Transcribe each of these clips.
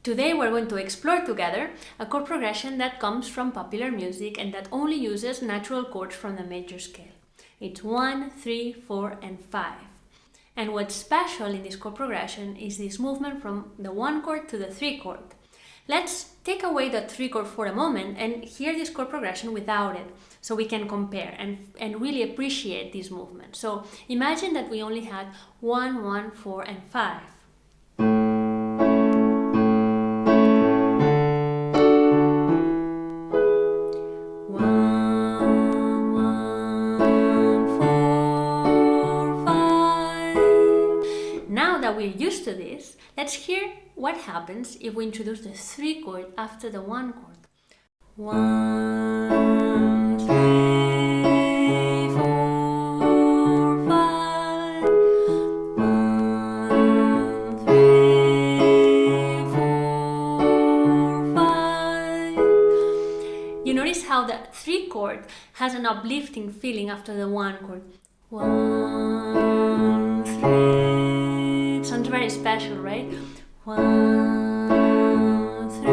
Today we're going to explore together a chord progression that comes from popular music and that only uses natural chords from the major scale. It's 1, 3, 4, and 5. And what's special in this chord progression is this movement from the 1 chord to the 3 chord. Let's take away the 3 chord for a moment and hear this chord progression without it, so we can compare and really appreciate this movement. So imagine that we only had 1, 1, 4, and 5. Now that we're used to this, let's hear what happens if we introduce the 3 chord after the 1 chord. 1, 3, 4, 5. 1, 3, 4, 5. You notice how the 3 chord has an uplifting feeling after the 1 chord. 1, 3. It sounds very special, right? 1, 3,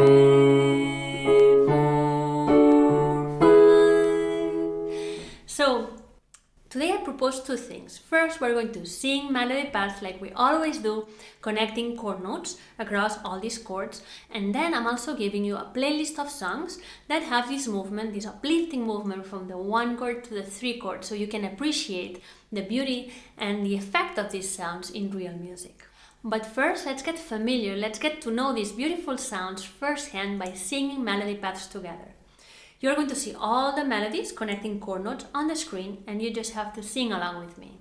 4, 5. So, today I propose 2 things. First, we're going to sing melody paths like we always do, connecting chord notes across all these chords. And then I'm also giving you a playlist of songs that have this movement, this uplifting movement from the 1 chord to the 3 chord, so you can appreciate the beauty and the effect of these sounds in real music. But first, let's get familiar, let's get to know these beautiful sounds firsthand by singing melody paths together. You're going to see all the melodies connecting chord notes on the screen, and you just have to sing along with me.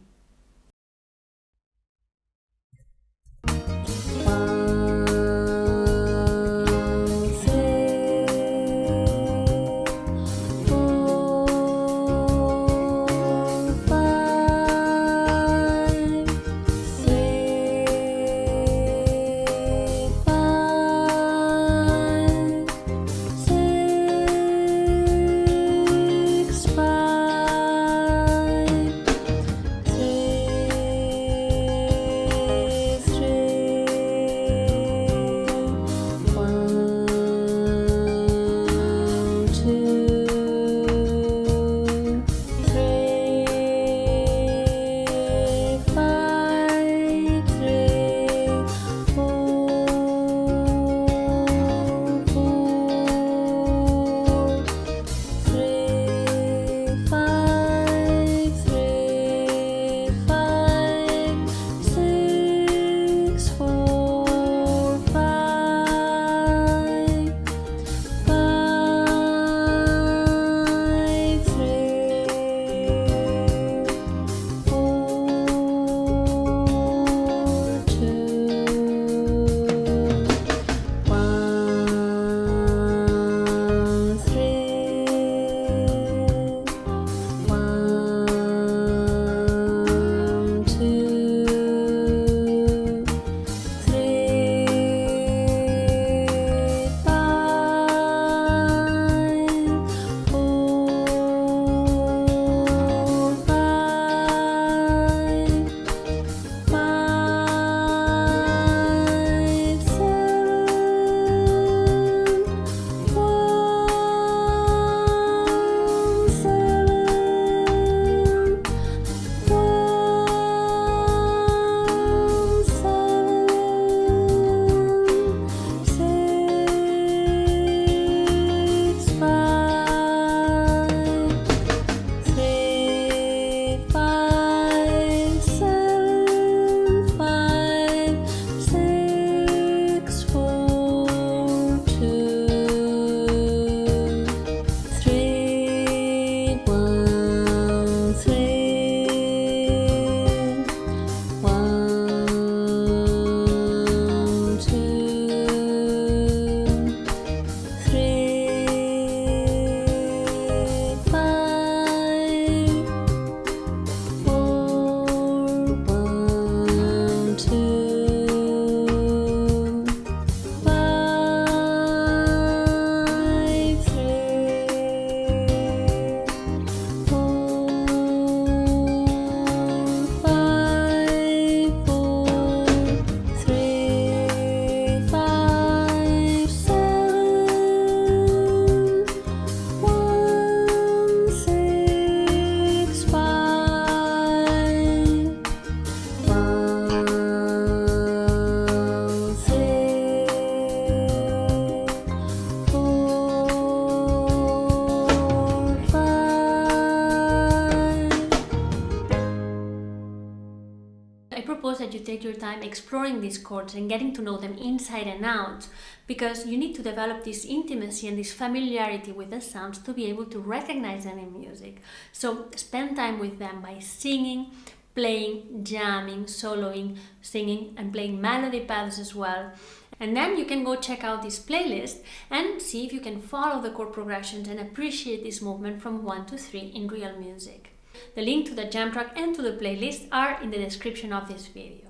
take your time exploring these chords and getting to know them inside and out, because you need to develop this intimacy and this familiarity with the sounds to be able to recognize them in music. So spend time with them by singing, playing, jamming, soloing, singing, and playing melody paths as well. And then you can go check out this playlist and see if you can follow the chord progressions and appreciate this movement from 1 to 3 in real music. The link to the jam track and to the playlist are in the description of this video.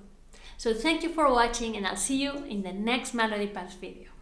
So thank you for watching, and I'll see you in the next Melody Paths video.